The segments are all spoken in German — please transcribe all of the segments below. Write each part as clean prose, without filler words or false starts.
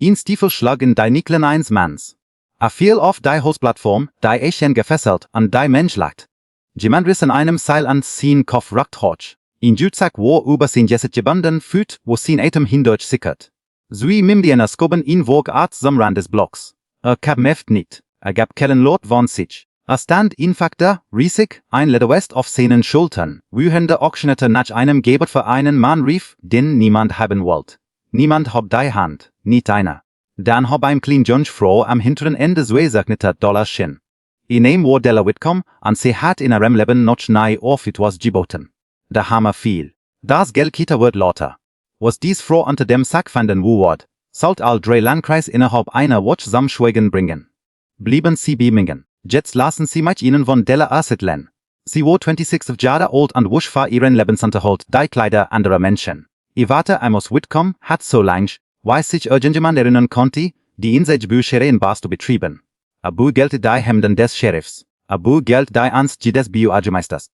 In Stiefelschlag in die Niklen eins Mans. A viel auf die Holzplattform, die Echen gefesselt an die Mensch lagt. Jemand riss in einem Seil an sin Kopf rakt hoch. In Jutsak wo über sin jesset gebunden fühlt, wo sin Atem hindurch sickert. Zui mimdiener skubben in våg art som rand des Blocks. Kap meft niet, gab kellen lot von sich. Stand infakter, riesig, ein Leder west auf seinen Schultern, wühende Auctionette nach einem Gebot für einen Mann rief, den niemand haben wollt. Niemand hob die Hand, nicht einer. Dann hob ein klein Junge Frau am hinteren Ende $2 Dollar Shin. In einem wo della Whitcomb, an sie hat in ihrem Leben noch nie auf etwas geboten. Der Hammer fiel. Das Geld kita wird lauter. Was dies Frau unter dem Sack fanden wuwort, sollt all drei Landkreis innerhalb einer Watch samschweigen bringen. Blieben sie beamingen. Jetzt lassen sie mich ihnen von della Assetlen. Sie wo 26 Jahre alt und wusch für ihren Lebensunterhalt die Kleider anderer Menschen. Ivata Amos Whitcomb hat so lang, weiß sich irgendjemand erinnern konnte, die in sich Büchere in Basto betrieben. Abu Geld die Hemden des Sheriffs. Abu Geld die Anst des Bioagemeisters.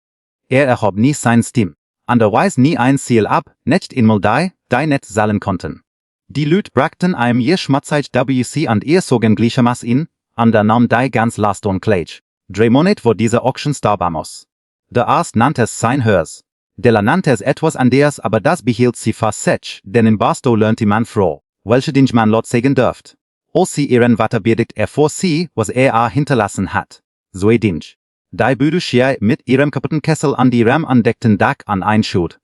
Erhob nie sein Stimm. Anderweis nie ein Ziel ab, nicht einmal die net zahlen konnten. Die Lüt brachten einem ihr Schmatzeit WC und ihr sogen gleichermaß in, ander nahm die ganz Last und Klage. Drei wo diese Auction starbamos. Der Arzt nannte es sein Hörs. Della nannte es etwas anderes, aber das behielt sie fast sech, denn in Basto lernte man Frau, welche den man laut sagen dürft. Als sie ihren Vater beerdigt vor sie, was hinterlassen hat. So dinch. Die Büdu schier mit ihrem kaputten Kessel an die andeckten Dach an einschut.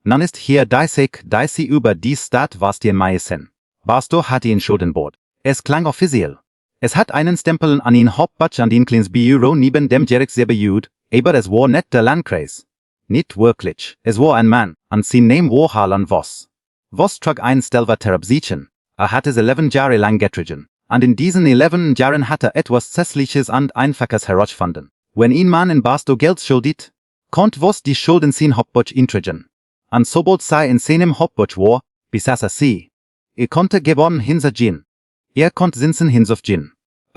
Nun ist hier die Sek, die sie über die Stadt was dir meißen. Basto hatte ein Schuldenboot. Es klang offiziell. Es hat einen Stempel an ihn Hauptbatsch an den kleines Büro neben dem Jerek Sebejud, aber es war nicht der Landkreis. Nicht wirklich, es war ein Mann, an sein Name war Harlan Voss. Voss trug ein Stelver Terabsichen. Hatte es 11 Jahre lang getrieben. Und in diesen 11 Jahren hatte etwas Zässliches und Einfaches herausgefunden. Wenn ein Mann in Basto Geld schuldet, konnt Voss die Schulden sein Hauptbatsch intrigen. Und sobald sei in seinem Hauptbatsch war, besaß sie. Konnte gewonnen hinser konnte sinsen hinsof Gin.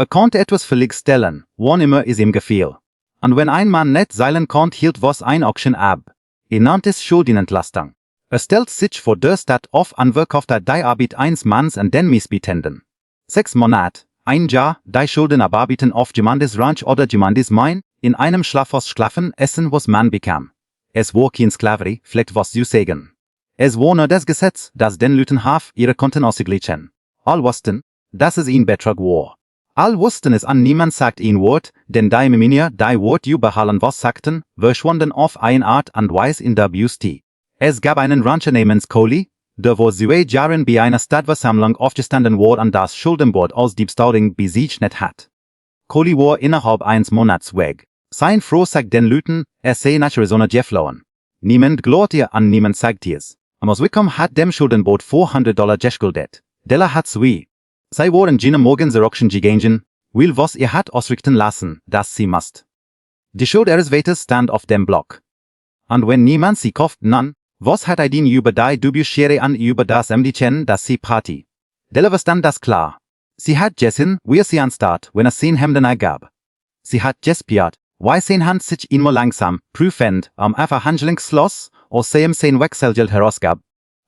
Konnte etwas völlig stellen, wann immer es ihm gefiel. Und wenn ein Mann nicht zeilen konnte, hielt Voss ein Auction ab. Nannte es Schuldenentlastung. Stellt sich vor der Stadt auf und verkaufte die Arbeit eins Manns und den Missbietenden. 6 Monate, ein Jahr, die Schulden abarbeiten auf jemandes Ranch oder jemandes Main, in einem Schlafhaus schlafen, essen, was man bekam. Es war kein Sklaverei, vielleicht was zu sagen. Es war nur das Gesetz, das den Leuten half, ihre Konten auszugleichen. All wussten, dass es ein Betrug war. All wussten es an niemand sagt ein Wort, denn die Miminia, die Wort überhallen was sagten, verschwanden auf eine Art und Weise in der Büste. Es gab einen Rancher namens Kohli, der vor 2 Jahren bei einer Stadtversammlung aufgestanden war und das Schuldenboot aus Diebstauling besiegt hat. Kohli war innerhalb eines Monats weg. Sein Frau sagt den Leuten, sei nach Arizona geflohen. Niemand glaubt ihr an niemand sagt ihr's. Amos Whitcomb hat dem Schuldenboot $400 geschuldet. Della hat zwei. Sie waren jene morgens Auction gegangen, will was ihr hat ausrichten lassen, dass sie must. Die Schuld ihres Vaters stand auf dem Block. Und wenn niemand sie kauft, nun, was hat den über die Dubiuschere an über das Mdchen, dass sie Party? Della was dann das klar. Sie hat Jessin, wie sie anstatt, wenn es sein Hemden gab. Sie hat Jespiat, wie sein Hand sich immer langsam, prüfend, Verhandlungsschloss, als sie ihm sein Wechselgeld herausgab.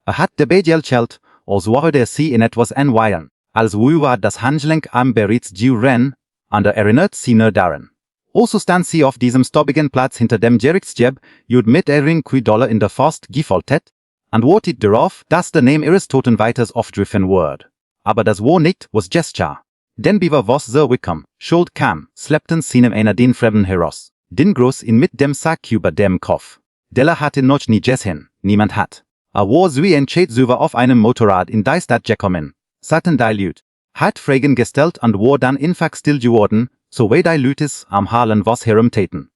Hat der Begelgeld, als wollte sie in etwas anweilen. Als war das Handling am bereits Ren, und erinnert sie nur daran. Also stand sie auf diesem stobbigen Platz hinter dem Jerichsjeb, jud mit $2 in der Faust gefoltet, und wartet darauf, dass der Name ihres toten Weiters aufgriffen wird. Aber das war nicht, was Gesture. Denn bewer was so Wickham, Schuld kam, schleppten seinem einer den Fremden heraus, den Groß in mit dem Sack über dem Kopf. Della hatte noch nie Jessin, niemand hat. War sie entscheidet über auf einem Motorrad in die Stadt gekommen. Sagten die Leute, hat Fragen gestellt und war dann einfach still geworden, so wie die Leute am Halen was herumtäten.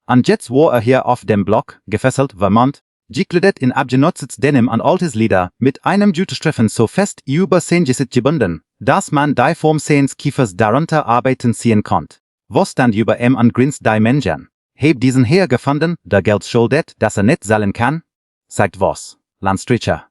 Und jetzt war hier auf dem Block, gefesselt, Vermont, gekleidet in abgenutztes Denim und altes Leder, mit einem Jutestreffen so fest über sein Gesicht gebunden, dass man die Form seines Kiefers darunter arbeiten sehen konnte. Was stand über ihm und grinst die Menschen? Heb diesen her gefunden, der Geld schuldet, das nicht zahlen kann? Sagt was, Landstricher.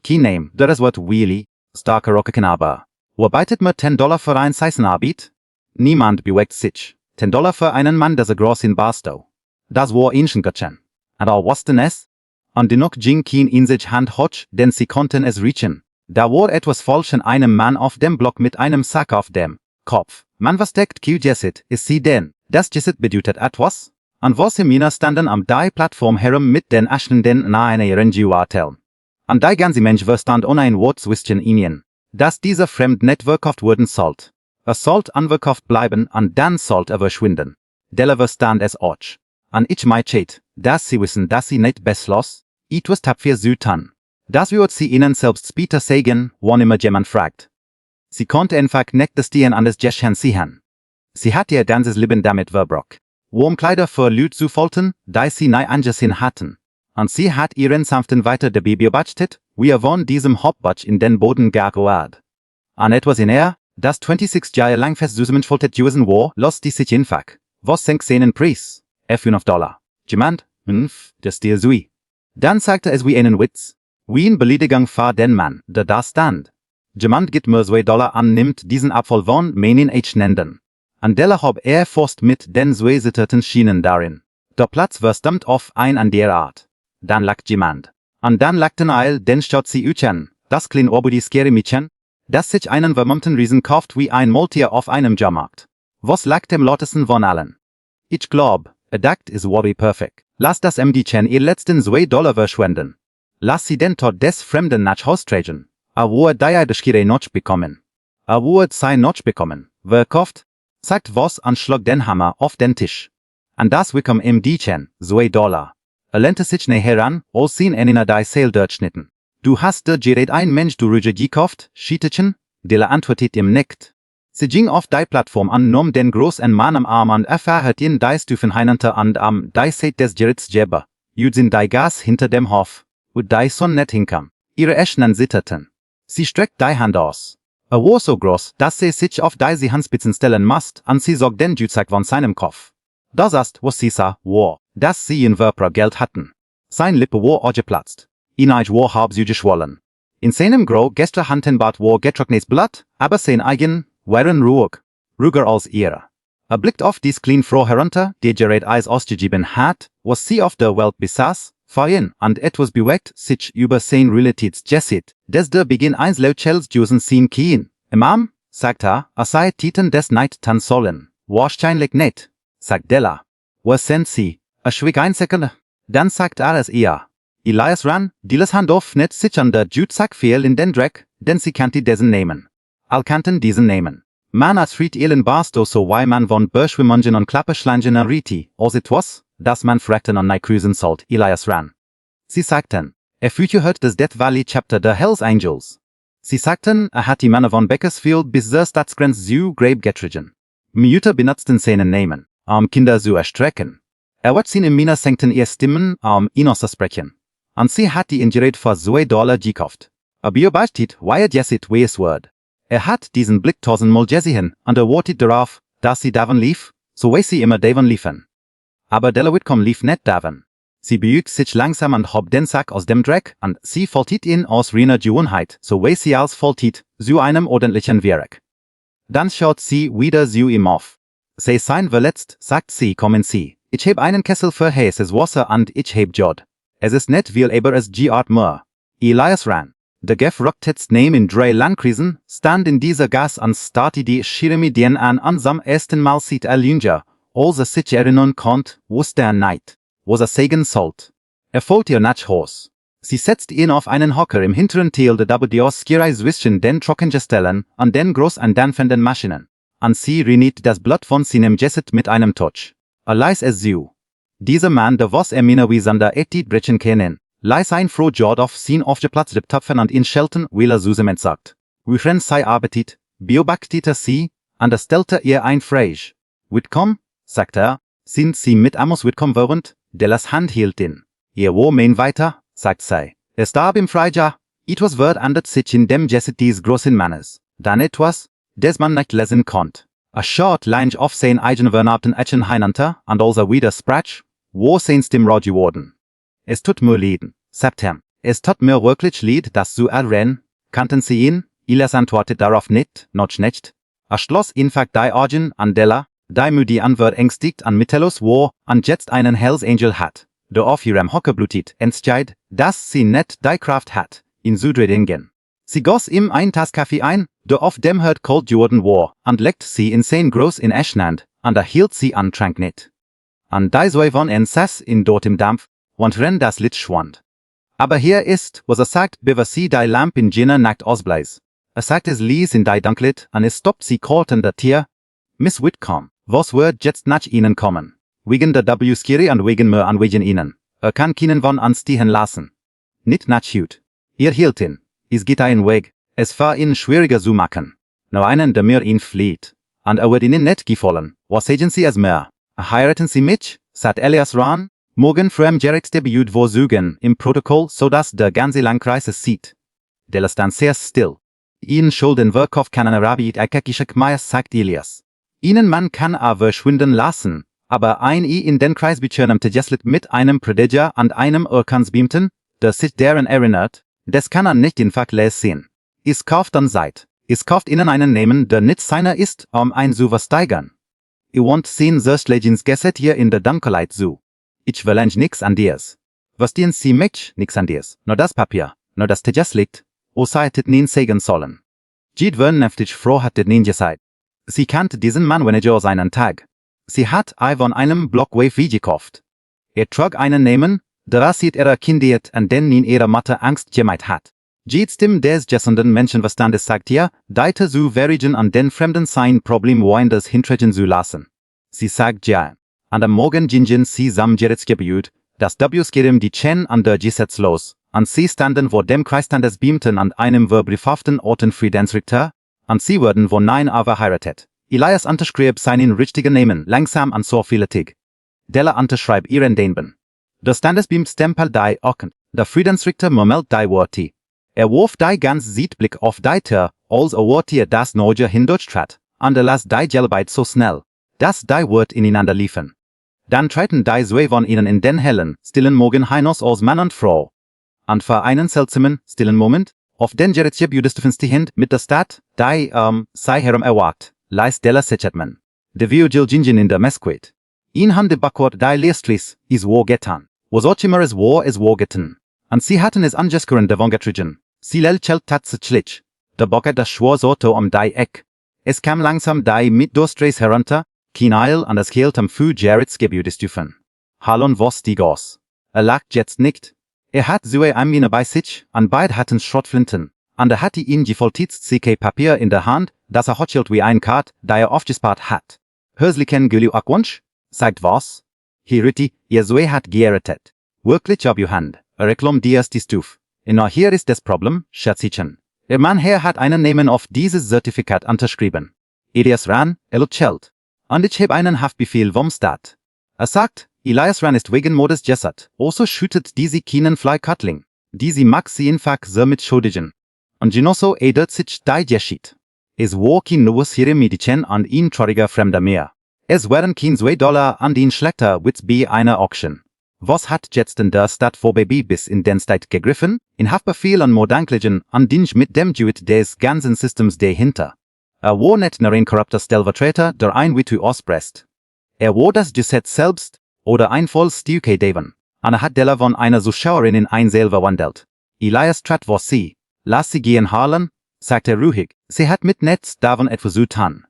Kein Name, das Wort Wheelie. Starker Rockenknaber. Wo beitet mir $10 für ein Seisenarbeit? Niemand bewegt sich. $10 für einen Mann, der so groß in Basto. Das war Inschengötchen. Und all wussten es? Und dennoch ging kein in sich Hand hoch, denn sie konnten es riechen. Da war etwas falsch in einem Mann auf dem Block mit einem Sack auf dem Kopf. Man was deckt Jessit, ist sie denn? Das Jessit bedeutet etwas? An was Mina standen am die Plattform herum mit den Aschenden nahe ihren Juarteln. An die ganze Mensch verstand ohne ein Wort zwischen ihnen, dass dieser Fremd nicht verkauft worden sollt. Sollt unverkauft bleiben, und dann sollt verschwinden. Della verstand es auch. An ich mein Chat, dass sie wissen, dass sie nicht bestlos, etwas tapfer sütan. Das wird sie ihnen selbst später sagen, wann immer jemand fragt. Sie konnte einfach nicht das Stehen an das Jeschen sehen. Sie hat ihr ganzes Leben damit verbrochen. Um Kleider für Leute zu foltern, die sie nicht angesehen hatten. Und sie hat ihren sanften weiter der Baby bachtet, wie von diesem Hauptbach in den Boden geholt. An etwas in das 26 Jahre lang fest zusammenfoltet gewesen war, los die sich einfach. Was senkt seinen Preis? $5. Jemand? Das dir sui. Dann sagte es wie einen Witz. Wie in Beleidigung für den Mann, der da stand. Jemand gibt mir $2 an, nimmt diesen Abfall von meinen Händen. An der hab fast mit den zitterten Schienen darin. Der Platz war stammt auf ein an der Art. Dann lag jemand. Und dann lagten den schaut sie üchen, das klein obudi scary Mädchen, das sich einen vermummten Riesen kauft wie ein Maultier auf einem Jahrmarkt. Was lag dem lautesten von allen? Ich glaub, dacht is worry perfect. Lass das Mädchen ihr letzten $2 verschwenden. Lass sie denn tot des Fremden nach Haus tragen. Wo die Schire Notch bekommen. Wo sei Notch bekommen. Wer kauft? Sagt was und schlug den Hammer auf den Tisch. An das wickom Mädchen, $2. Lehnte sich ne heran, als sie in die Seil durchschnitten. Du hast gerät ein Mensch du Rüge gekauft, Schietetchen? Della antwortet ihm nicht. Sie ging auf die Plattform an, nahm den großen Mann am Arm und erfahrt ihn die Stufen hinunter und am die Seite des Geräts Jeber. Jüdsin die Gas hinter dem Hof. Und die Sonne nicht hinkam. Ihre Eschnen zitterten. Sie streckt die Hand aus. War so groß, dass sie sich auf die Handspitzen stellen musste, und sie zog den Jütsack von seinem Kopf. Das ist, was sie sah, war, dass sie in Wörper Geld hatten. Sein Lippe war auch geplatzt. Inaj war halb sie geschwollen. In seinem Grau gestern Handenbart war getrocknetes Blatt, aber sein eigen waren ruhiger als ihre. Blickt auf dies kleine Frau herunter, die gerät Eis ausgegeben hat, was sie auf der Welt besaß, fein und etwas bewegt sich über sein Realitätsjessit, des der Beginn eins Lautschels Jusen sehen kien. Imam, sagt sei Titen des nicht tan sollen. Wahrscheinlich nicht, sagt Della. Was sind sie? Schwieg ein Sekunde. Dann sagt es ihr. Elias ran, dieses Hand auf nicht sich an der Jütsack fiel in den Dreck, denn sie kannte diesen nehmen. All kannten diesen nehmen. Man als fried ihlen Barsto so wie man von Börschwimmongen und Klapperschlangen riti, als etwas, das man fragten und nicht cruisen sollt, Elias ran. Sie sagten, fühlte hört das Death Valley Chapter der Hells Angels. Sie sagten, hat die Männer von Bakersfield bis zur Staatsgrenze zu Grabe getrieben. Mütter benutzten seinen Namen, Kinder zu erstrecken. Wird sie in Mina senkten ihr Stimmen, ihn auszusprechen. Und sie hat die in Gerät für $2 gekauft. Aber beistet, wie jessit wie es wird. Hat diesen Blick tausendmal gesehen, und wartet darauf, dass sie davon lief, so wie sie immer davon liefen. Aber Della Whitcomb lief nicht davon. Sie beügt sich langsam und hob den Sack aus dem Dreck, und sie folgt ihn aus reiner Gewohnheit, so wie sie als folgt, zu einem ordentlichen Werk. Dann schaut sie wieder zu ihm auf. Sie seien verletzt, sagt sie, kommen Sie. Ich heb einen Kessel für heißes Wasser und ich heb Jod. Es ist nicht viel, aber es geht mehr. Elias ran. Der Geff rockt jetzt neben 3 Landkrisen, stand in dieser Gas und starrte die Chirimidien an und zum ersten Mal sieht Jünger, als sich erinnern konnt, wusste nicht, was sagen sollt. Folgt ihr nach Haus. Sie setzt ihn auf einen Hocker im hinteren Teil der WDOs Skirei zwischen den Trockengestellen und den groß andampfenden Maschinen. Und sie reinigt das Blut von seinem Jessit mit einem Touch. Leis es zu. Dieser Mann, der was Mina wie Sander etit brechen kennen, leis ein froh Jod auf sin aufgeplatzte Töpfen und in Schelten, weil Susement sagt. Wüchen sei Appetit, beobachtete sie, und stellte ihr ein Freisch. Whitcomb, sagt sind sie mit Amos Whitcomb während, Dellas Hand hielt ihn. Ihr wo mein weiter, sagt sie. Starb im Freijahr, etwas wird ändert sich in dem Jessit des großen Mannes. Dann etwas, des man nicht lesen konnt. A short lange auf sein eigen vernarbten Echen hinunter, und als wieder sprach, wo sein's dem Rod geworden. Es tut mir leid, sagt Es tut mir wirklich leid, dass du erren, kannten sie ihn, Elias antwortet darauf nicht, noch nicht. Schloss einfach die Augen an Della, die müde Antwort ängstigt an mittellos wo, und jetzt einen Hells Angel hat, der auf ihrem Hocker blutet, entscheid, dass sie nicht die Kraft hat, ihn zu redingen. Sie goss ihm ein Tas Kaffee ein, der auf dem hört Cold Jordan war, und legt sie insane groß in Eschnand, und hielt sie an Trank nit. An die so von en sass in dort im Dampf, und renn das Licht schwand. Aber hier ist, was sagt, bewer sie die Lamp in jener Nacht ausbleis. Sagt es lies in die Dunklet, und es stoppt sie kalten der Tier. Miss Whitcomb, was wird jetzt nach ihnen kommen? Wegen der W-Skiri und wegen mir an wegen ihnen. Kann keinen von anstehen lassen. Nit nach hut. Ihr hielt ihn. Es geht ein Weg. Es war ihnen schwieriger zu machen. Nur einen, der mir ihn flieht. Und wird ihnen nicht gefallen. Was sagen sie als mehr? Heiraten sie mich? Sagt Elias ran. Morgen frem Jereks Debüt wo sugen im Protokoll, so dass der ganze Landkreis es sieht. Der ist dann sehr still. Ihnen schulden Verkauf kann eine Rabbi Eckekische Kmeiers, sagt Elias. Ihnen man kann aber schwinden lassen, aber ein in den Kreis bechernem Tejeslit mit einem Prediger und einem Urkansbeamten, der sich deren erinnert, des kann nicht in Vergleich sehen. Es kauft dann seid. Es kauft ihnen einen nehmen, der nicht seiner ist, ein zu versteigern. Ihr wollt sehen Söstlegins Geset hier in der Dunkelheit zu. Ich will eigentlich nix an dirs. Was dienen sie mich, nix an dirs, nur das Papier, nur das Tejeslit, o seitet nin sagen sollen. Jed wern neftig froh hat det nin gesagt. Sie kannte diesen Mann Manager seinen Tag. Sie hat von einem Blockwave wie gekauft. Trug einen nehmen, der sieht ihrer Kindiert an den in ihrer Mathe Angst gemeint hat. Jed stim des gesunden Menschenverstandes sagt ihr, deite zu verigen an den Fremden sein Problem woanders hintreten zu lassen. Sie sagt ja. An dem Morgen gingen sie sam Jerets Gebüt, das W-Skerim die Chen an der Gesetz los, an sie standen vor dem Kreisstandes Beamten an einem verbriefhaften Orten Friedensrichter, an sie wurden wo nein aber heiratet. Elias unterschrieb seinen richtigen Namen langsam an so viele Tig. Della unterschrieb ihren Denben. Der Standesbeamt stempel die Ocken, der Friedensrichter murmelt die Worte. Warf die ganz Siedblick auf die Tür, als Worte das Norge hindurchtrat, und las die Gelbeit so schnell, dass die Wort ineinander liefen. Dann treten die zwei von ihnen in den hellen, stillen Morgen hinaus als Mann und Frau. Und für einen seltsamen, stillen Moment, auf den Jeretje Budistefenste hin mit der Stadt, die, sei herum erwagt, leist Della Sechetman. De Viogil Gingen in der Mesquit. Ihn han de Backort die Leestris, is wo getan. Was ochimer is wo getan. Und sie hatten es angeskeren davon getrigen. Sie lelchelt tatze schlich. Der Bocker das schwor soto die Eck. Es kam langsam die mit Durstreis herunter, Kinail an das Kehlt am Fu Jarets Gebüdestufen. Hallon was die Goss. Lacht jetzt nicht. Hat so eine bei sich, an beid hatten Schrottflinten. An der hatte ihn gefoltizt CK Papier in der Hand, das hochhielt wie ein Kart, da aufgespart hat. Hörslichen Gülü Akwunsch? Sagt was? Hirüti, ihr so hat geheiratet. Wirklich ob ihr Hand, reklom dies die Stuf. Na hier ist das Problem, Scherzichen. Der Mann her hat einen Namen auf dieses Zertifikat unterschrieben. Elias ran, Chelt. Und ich heb einen Haftbefehl vom Staat. Sagt, Elias ran ist wegen Mordes gessert, also schüttet diese keinen Fly-Cutling, die sie mag sie einfach so mit schuldigen. Und genosso edert sich die geschieht. Es war kein neues Hiremidchen an ihn trauriger Fremder mehr. Es waren kein $2 an den Schlechter witz bei einer Auktion. Was hat jetzt denn der Staat vor Baby bis in den State gegriffen? In Haftbefehl an Mordanklichen an den mit dem Duet des ganzen Systems dahinter. War nicht nur ein korrupter Stellvertreter, der ein Witu auspresst. War das Gesetz selbst, oder ein voll Stuke Devon. Anna hat Della von einer Zuschauerin in ein Seel verwandelt. Elias trat vor sie. Lass sie gehen Harlan, sagte er ruhig. Sie hat mit Netz davon etwas zu tun.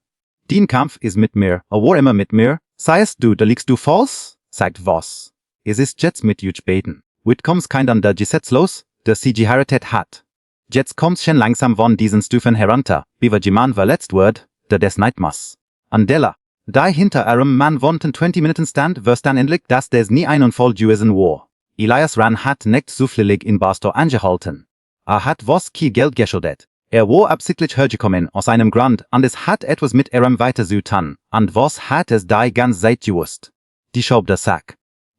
Den Kampf ist mit mir, war immer mit mir. Seiest du, da liegst du falsch? Sagt was. Es ist jetzt mit Juge beten. Whitcombs kein an der Gesetz los, der sie geheiratet hat. Jetzt kommt's schon langsam von diesen Stufen herunter, wie wir jemand verletzt wird, der des nicht muss. An Della, da hinter einem Mann wohnten 20 Minuten stand, wirst dann endlich, dass des nie einen voll Juesen war. Elias ran hat nicht zufällig in Bastor angehalten. Hat was kie Geld geschuldet. War absichtlich hergekommen aus einem Grund, und es hat etwas mit weiter zu tun, und was hat es da ganz seit gewusst? Die schob der Sack.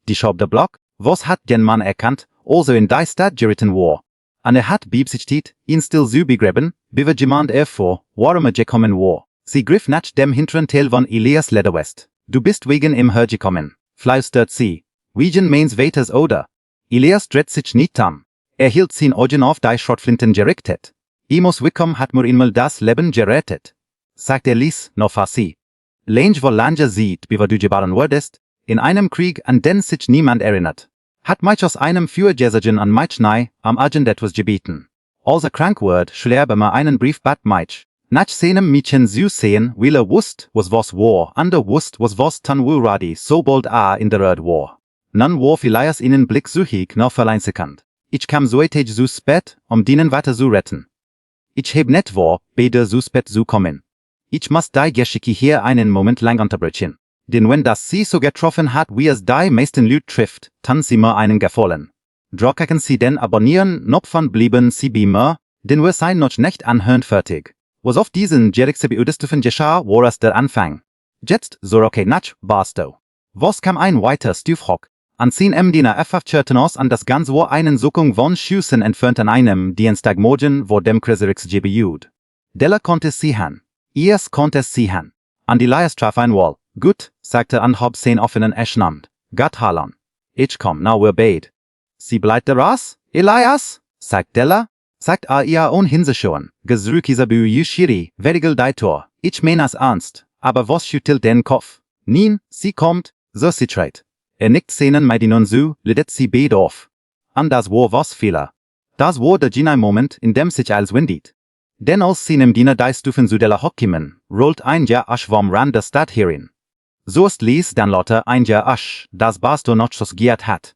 Die schob der Block, was hat den Mann erkannt, also in die Stadt geritten war. Und hat beabsichtigt, ihn still zu begraben, wie wir jemand vor, warum gekommen war. Sie griff nach dem hinteren Teil von Elias Lederwest. Du bist wegen ihm hergekommen, flüstert sie. Wegen meins weiters oder? Elias dreht sich nicht am. Hielt sein Augen auf die Schrottflinten gerichtet. Imus Wickham hat mir einmal das Leben gerettet. Sagt Lies, noch sie. Lange wo lange sieht, wie du geboren wurdest, in einem Krieg, an den sich niemand erinnert. Hat mich aus einem Fürjäsergen an mich nei, am Agent etwas gebeten. Als krank word, schreiben wir einen Brief bad Meitsch. Nach seinem Mädchen zu sehen, weil wusst, was war, ander wusst, was tan wuradi, so bald in der Erd war. Nun war vielleicht ihnen Blick suchig noch verleinsekant. Ich kam so etag zu spät, dienen weiter zu retten. Ich heb net war, beide zu spät zu kommen. Ich muss die Geschicke hier einen Moment lang unterbrechen. Denn wenn das sie so getroffen hat, wie es die meisten Lüd trifft, dann sie mir einen gefallen. Drocken sie denn abonnieren, nopfern blieben sie bei mir, denn wir sein noch nicht anhören fertig. Was auf diesen Jerikse beüdestufen geschah, war es der Anfang. Jetzt, so okay nach, basto. Was kam ein weiter Stufhock? An 10 Diener Effaftscherten aus an das Ganze war einen Suckung von Schüssen entfernt an einem Dienstagmorgen vor dem Kreserix gebejut. Della konnte sie han. Ies konnte sie han. An die Leias traf ein Wall. Gut, sagte an Hob sen offenen Eschnamt. Gott halon. Ich komm, now we're bait. Sie bleibt der Ras? Elias? Sagt Della. Sagt ihr ohnehin schon. Gesrück isabu yushiri, verigel deitor. Ich menas ernst. Aber was schüttelt den Kopf? Nien, sie kommt, so sie treit. Nickt sehnen mei die nun zu, ledet sie beid auf. An das war was Fehler. Das war der Gina-Moment, in dem sich als windet. Denn als sie nem Diener die Stufen zu Della hockimen, rollt ein Jahr Asch vom Rand der Stadt herin. So ist ließ dann lauter ein Jahr Asch, das Basto noch schos giert hat.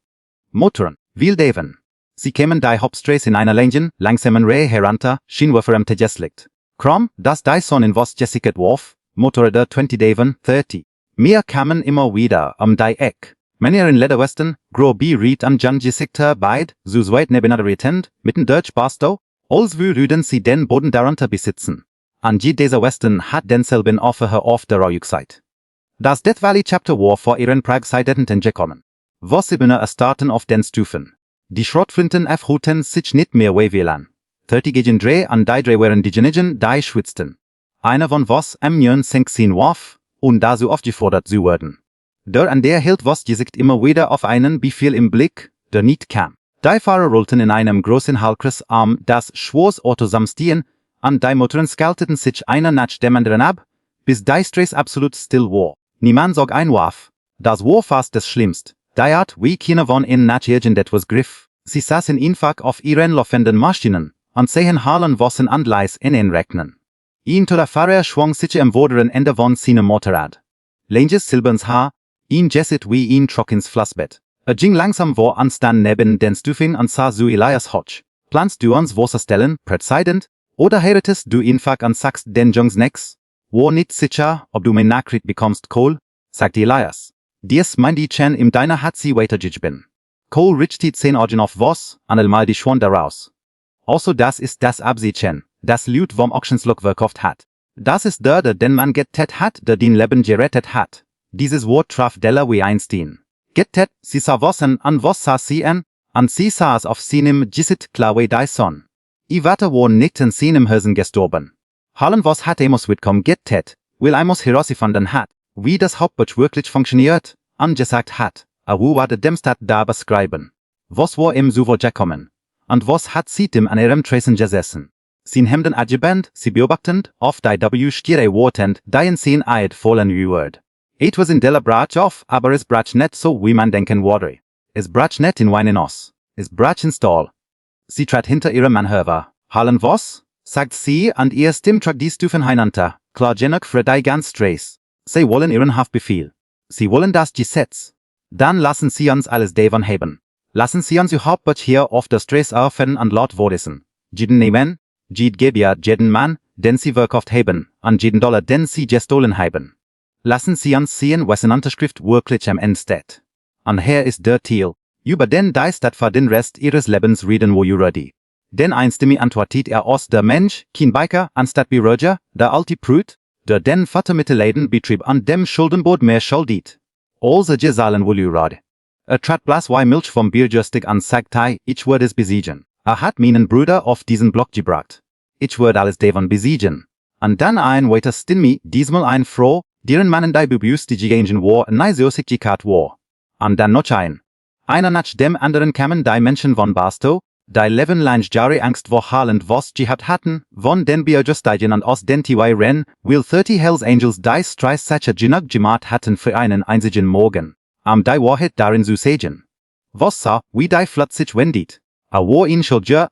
Motoren, will Deven. Sie kämen die Hauptstraße in einer Längen, langsamen Reh herunter, Schienwürferem Tegeslicht. Krom, das die Son in was Jessica Dwarf, Motorräder 20 Deven, 30. Mir kamen immer wieder die Eck. Männer in Lederwesten, Gro B. Reed an Jan Jessica beid, so zweit nebeneinander retend, mitten Deutsch Basto, als wir rüden sie den Boden darunter besitzen. An je dieser Westen hat denselben Offer auf der Rauigkeit. Das Death Valley Chapter war vor ihren Pragseiten gekommen. Was sie starten auf den Stufen. Die Schrottflinten erfruten sich nicht mehr WLAN. 30 gegen Dreh an die Dreh waren die Genigen, die schwitzten. Einer von was Mjön Senksin warf, und da so oft gefordert zu werden. Der an der hielt was Gesicht immer wieder auf einen Befehl im Blick, der nicht kam. Die Fahrer rollten in einem großen Halkreis das schwarz Auto samstehen, an die Motoren skalteten sich einer nach dem anderen ab, bis die Straße absolut still war. Niemand sog ein warf. Das war fast das Schlimmste. Die Art, wie keiner von ihnen nach irgendetwas griff. Sie saßen einfach auf ihren laufenden Maschinen, und sehen halen wassen Anleis in ihn rechnen. Ihn to der Fahrer schwang sich am vorderen Ende von seinem Motorrad. Langes silberns Haar, ihn jesset wie ihn trock ins Flassbett. Ging langsam vor ans dann neben den Stufen und sah zu Elias Hodge. Planst du uns Wasser stellen, präzident, oder heiratest du einfach und sagst den Jungs nix? War nicht sicher, ob du mein Nachricht bekommst, Cole, sagte Elias. Dies mein die Chen im Deiner hat sie weitergejagt bin. Cole richtet 10 Augen auf was, einmal die Schwan daraus. Also das ist das Absichen, das Lüt vom Auctionslok verkauft hat. Das ist der den man gettet hat, der den Leben gerettet hat. Dieses Wort traf Della wie Einstein. Gettet, sie sah was an was sah sie an sie sah es auf seinem Gisit klar wie die Son. I warte war nicht in seinem Hörsen gestorben. Hallen was hat emos Whitcomb gettet, will emos herausgefunden hat, wie das Hauptbutch wirklich funktioniert, angesagt hat, wo war der Demstadt da beschreiben. Was war ihm so gekommen? Und was hat sie dem an ihrem Tresen gesessen? Sin Hemden adjubend, sie beobachtend, auf die W-Stiere wartend, die in sein Eid vollen Word. Etwas in Della brach auf, aber es brach net so, wie man denken würde. Es brach net in Weinen aus. Es brach in Stall. Sie trat hinter ihrem Mann hervor. Hallen was? Sagt sie, und ihr Stimm trug die Stufen hinunter, klar genug für die ganz Straße. Sie wollen ihren Haftbefehl. Sie wollen das Gesetz. Dann lassen sie uns alles davon haben. Lassen sie uns überhaupt hier auf der Straße aufhören und laut vorlesen. Jeden nehmen, jed gebia jeden Mann, den sie verkauft haben, und jeden Dollar, den sie gestohlen haben. Lassen sie uns sehen, wessen Unterschrift wirklich am Ende steht. Und hier ist der Thiel, über den die Stadt für den Rest ihres Lebens reden wo you ready. Denn einstimmig antwortet aus der Mensch, kein Biker, anstatt wie Roger, der alte Prüt, der den Futtermittelläden betrieb an dem Schuldenboot mehr schuldet. Also Gesalen will you rad. Trat blass wie Milch vom Bierjustig an sagte, ich würde es besiegen. Hat meinen Bruder auf diesen Block gebracht. Ich würde alles davon besiegen. Und dann ein weiter Stimmi, diesmal ein Frau, deren Mannen die Bubus die gegangen war, nei so sich gekat war. Und dann noch ein. Einer nach dem anderen kamen die Menschen von Basto, die Leben lang Jahre Angst vor Halend was gehabt hatten, von den Bierjustigen und aus den Tiwai Ren, will 30 Hells Angels die Streis sacha genug gemacht hatten für einen einzigen Morgen. Die Wahrheit darin zu sagen. Was sah, wie die Flut sich wendet. wo in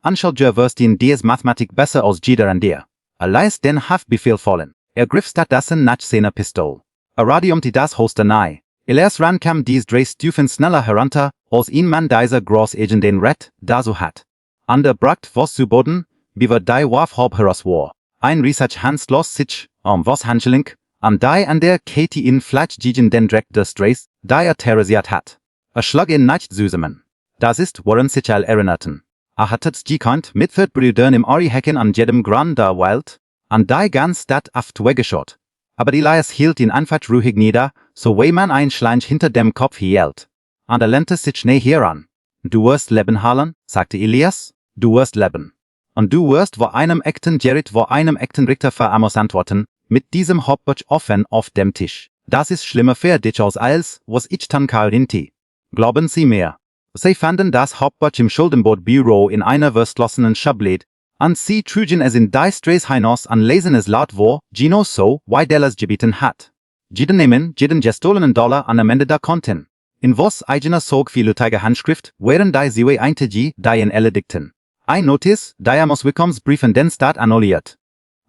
Anschuldiger wirst in des Mathematik besser als jeder an dir. Leist den Haftbefehl vollen. Griff stattdessen nach seiner Pistol. Radiumte das Holster nahe. Ran kam dies 3 Stufen schneller herunter, als ihn man dieser Großagent den Red da so hat. Ander bracht was zu Boden, bewer die warf halb heraus war. Ein Research Hans los sich, was Hanschelink, die an der Katie in Flatsch gegen den Dreck des Strays, die terrorisiert hat. Schlag in nicht zusammen. Das ist, woran sich all erinnerten. Hattet's gekannt, mit 4 Brüdern im Ari Hecken an jedem Grand da Wild, an die ganz Stadt aft weggeschaut. Aber Elias hielt ihn einfach ruhig nieder, so weh man ein Schlange hinter dem Kopf hielt. An der lehnte sich näher heran. Du wirst leben hallen, sagte Elias, du wirst leben. Und du wirst vor einem echten Gerrit vor einem echten Richter für Amos antworten, mit diesem Hauptbutch offen auf dem Tisch. Das ist schlimmer für dich als alles, was ich tan karinti. Glauben Sie mir. Sie fanden das Hauptbutch im Schuldenbordbüro in einer verschlossenen Schublade, und sie trugen es in die Strays hinaus und lesen es laut wo, Gino so, wie Dellas gebeten hat. Jeden nehmen, jeden gestolenen Dollar an am Ende der Konten. In was eigener sorgfältiger Handschrift, wären die Siwe eintige, die in erledigten. Ein Notiz, die Amos Wickoms Brief an den Staat annulliert.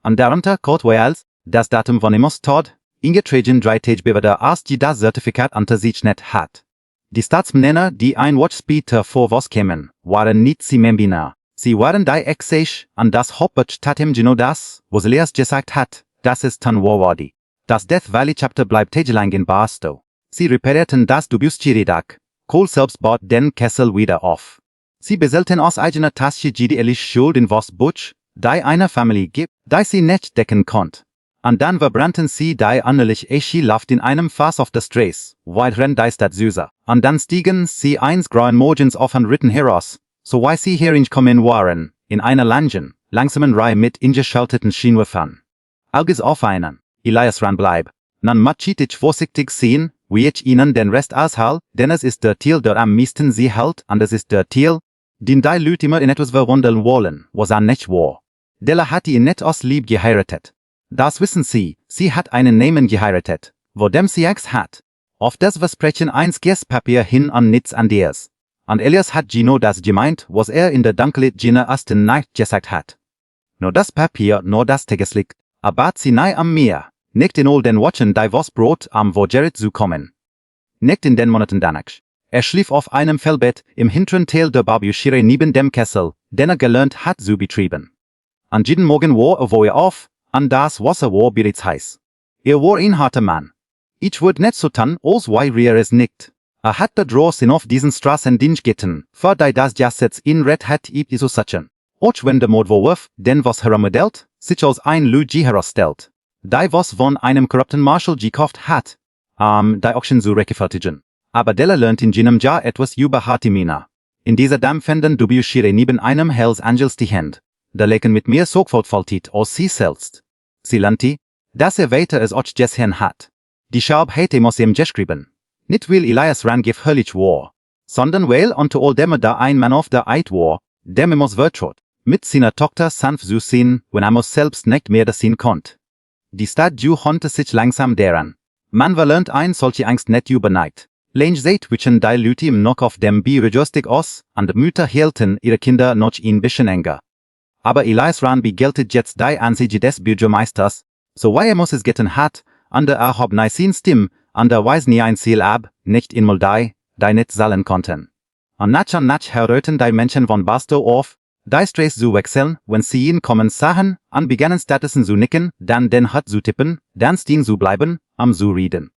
Und darunter Courtweiles, das Datum von Amos Todd, ingetragen 3 Tage bewer der Arzt das Zertifikat unter sich nicht hat. Die Staatsmänner, die ein Watch später vor was kämen, waren nicht sie Membina. Sie waren die Exesh, und das Hauptbutch tatem genau das, was Elias gesagt hat, das ist tan warwardi. Das Death Valley Chapter bleibt tagelang in Barstow. Sie reparierten das Dubius-Chiridak. Kohl selbst baut den Kessel wieder auf. Sie beselten aus eigener Tasche die ehrlich Schuld in was Butch, die einer Familie gibt, die sie nicht decken konnt. Und dann verbrannten sie die annerlich Eschi Luft in einem Fass auf der Straße, weit rennt die Stadt süßer. Und dann stiegen sie eins grauen Morgens auf und ritten heraus, so wie sie hereinkommen waren, in einer langen, langsamen Reihe mit ingeschalteten Schienenwerfern. Auges auf einen, Elias ran bleib. Nan machitig vorsichtig sehen, wie ich ihnen den Rest aushal, denn es ist der Teil, der am meisten sie hält, und es ist der Teil, den die Leute immer in etwas verwandeln wollen, was nicht war. Della hat ihn nicht aus Lieb geheiratet. Das wissen sie hat einen Namen geheiratet, wo dem sie Angst hat. Auf das Versprechen eins Gestpapier hin und nichts anderes. Und Elias hat Gino das gemeint, was in der dunkle Gina ersten Nacht gesagt hat. Nur das Papier, nur das Tageslicht, aber sie nahe am Meer, nicht in all den Watchen die was Brot am wo Gerrit zu kommen. Nicht in den Monaten danach. Schlief auf einem Fellbett im hinteren Teil der Barbuschiere neben dem Kessel, den gelernt hat zu betrieben. An jeden Morgen war wo auf, und das Wasser war bereits heiß. War ein harter Mann. Ich würd nicht so tan, als wie es nicht. Hat der draußen auf diesen Straßen Dienst getan, für die das Jassets in Red hat so sachen. Och wenn der Mord warf, denn was herumodelt, sich als ein Luigi herausstellt. Die was von einem korrupten Marshal gekauft hat, die Auktion zu rechtfertigen. Aber Della lernt in jenem Jahr etwas über Hartimina. In dieser Dam fänden Dubiuschiere neben einem Hells Angels die Hand. Da leken mit mehr Sorgfaltfaltit als sie selbst. Sie lernte, dass weiter es auch gesehen hat. Die Schaub hätte muss ihm geschrieben. Nicht weil Elias Rangif höllisch war, sondern weil unter all dem da ein Mann auf der Eid war, dem muss vertraut, mit seiner Tochter sanft zu sehen, wenn muss selbst nicht mehr das sehen konnt. Die Stadt Ju honnte sich langsam daran. Man verlernt ein solche Angst nicht überneigt. Läng seht wischen die Leute im noch auf dem Bi-Registik aus, und Mütter hielten ihre Kinder noch ein bisschen enger. Aber Elias Ran begeltet jetzt die Ansicht des Bürgermeisters, so wie muss es getan hat, und hab nie sin Stimm, und weiß nie ein Ziel ab, nicht einmal die nicht zahlen konnten. Und nach hörten die Menschen von Barstow auf, die Straße zu wechseln, wenn sie ihn kommen sahen, und begannen stattdessen zu nicken, dann den Hut zu tippen, dann stehen zu bleiben, zu reden.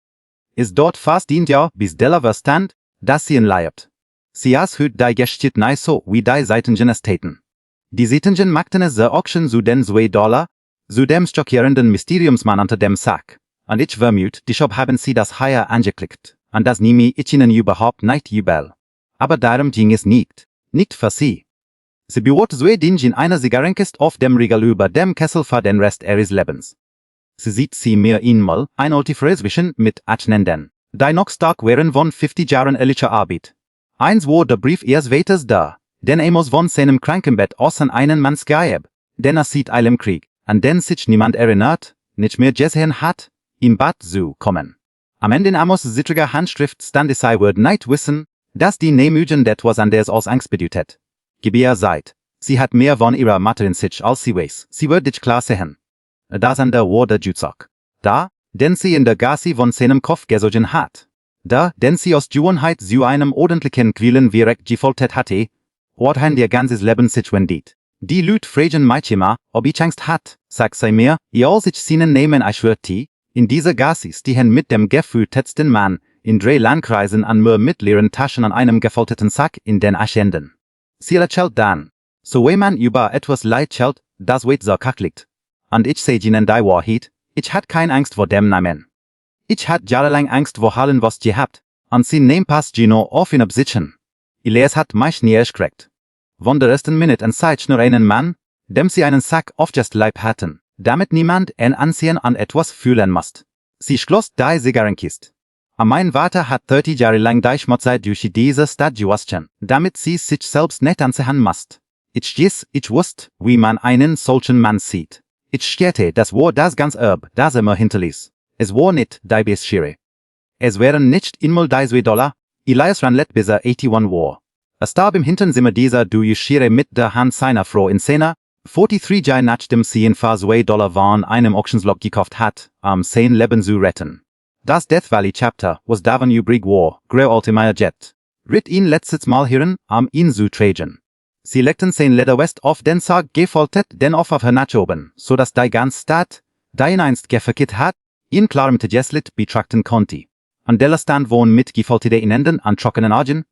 Ist dort fast ein Jahr, bis Della verstand, dass sie ihn leibt. Sie hüt die Geschichte nicht so, wie die Seitingen es täten. Die Seitingen machten es der Auction zu den $2, zu dem schockierenden Mysteriumsmann unter dem Sack. Und ich vermute, die Shop haben sie das Heuer angeklickt, und das nehme ich ihnen überhaupt nicht übel. Aber darum ging es nicht. Nicht für sie. Sie bewahrte so Ding in einer Zigarrenkiste auf dem Regal über dem Kessel für den Rest ihres Lebens. Sie sieht sie mir einmal, ein alte Fräswischen mit Atschnenden. Die noch stark wären von 50 Jahren ehrlicher Arbeit. Eins war der Brief ihres Vaters da, denn muss von seinem Krankenbett aus an einen Mann schreiben, denn sieht einem Krieg, an den sich niemand erinnert, nicht mehr gesehen hat, im Bad zu kommen. Am Ende in Amos zittriger Handschrift stand es, I would nicht wissen, dass die Nemügen etwas anderes als Angst bedeutet. Gebier seid. Sie hat mehr von ihrer Materin sich als sie weiß. Sie wird dich klar sehen. Das an der War der Jutzak. Da, denn sie in der Gassi von seinem Kopf gesogen hat. Da, denn sie aus Gewohnheit zu einem ordentlichen Quillen direkt gefoltert hatte, ordhen ihr ganzes Leben sich wendet. Die Lüt fragen mich immer, ob ich Angst hat, sagt sie mir, ihr all sich Sinnen nehmen ich schwört in diese Gassis, die hen mit dem gefühltesten Mann, in 3 Landkreisen an mir mit leeren Taschen an einem gefolterten Sack in den Aschenden. Sie erzählt dann, so wie man über etwas leid schält, das wird so kackligt. Und ich seh ihnen die Wahrheit, ich hat kein Angst vor dem Namen. Ich hat jahrelang Angst vor allen was gehabt, und sie nehm pass Gino auf in Absitzen. Elias hat mich nie erschreckt. Von der ersten Minute an Zeit nur einen Mann, dem sie einen Sack auf just Leib hatten, damit niemand ein Ansehen an etwas fühlen muss. Sie schloss die Zigarrenkist. Mein Vater hat 30 Jahre lang die Schmutzeit durch diese Stadt gewaschen, damit sie sich selbst nicht ansehen muss. Ich wusste, wie man einen solchen Mann sieht. Ich schätze, das war das ganz Erb, das mir hinterließ. Es war nicht die Beschere. Es wären nicht einmal die $2, Elias Ranlet bis 81 war. Es starb im Hinternzimmer dieser Schere mit der Hand seiner Frau in Szene, 43 Jahre nachdem sie in für $2 von einem Auctionsblock gekauft hat, sein Leben zu retten. Das Death Valley Chapter was davon übrig war, grau Ultimate Jet. Ritt ihn letztes Mal hören, ihn zu tragen. Sie legten sein Leder West auf den Sarg gefoltert, den auf hernachoben, so dass die ganze Stadt, die ihn einst geverkehrt hat, ihn klarem Tejeslit betrachten konnte. An der Stand wohn mit gefolterte Inenden an trockenen Augen.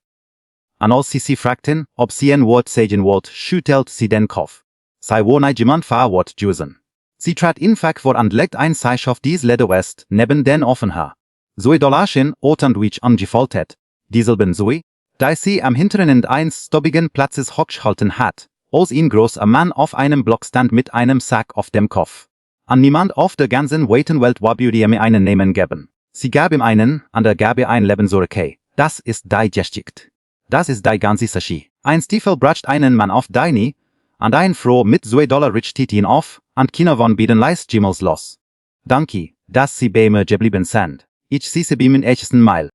An als sie fragten, ob sie ein Wort sagen wollt, schüttelt sie den Kopf. Sei wo nicht jemand für Wort jusen. Sie trat in Fack vor und legt ein Seich auf dies Leder West, neben den offen her. So Dollarchen, otandwich angefoltert. Dieselben Zoe, da sie am hinteren Ende eines stobbigen Platzes hochgehalten hat, als ihn groß ein Mann auf einem Block stand mit einem Sack auf dem Kopf. An niemand auf der ganzen weiten Welt würde ihm einen Namen geben. Sie gab ihm einen, an der gab ein Leben so okay. Das ist die Geschichte. Das ist die ganze Sache. Ein Stiefel bratscht einen Mann auf die Knie, und ein Frau mit $2 rich tit ihn auf, und Kinder von beiden leist Jimmels los. Danke, dass sie bei mir geblieben sind. Ich sie beim echten Mal.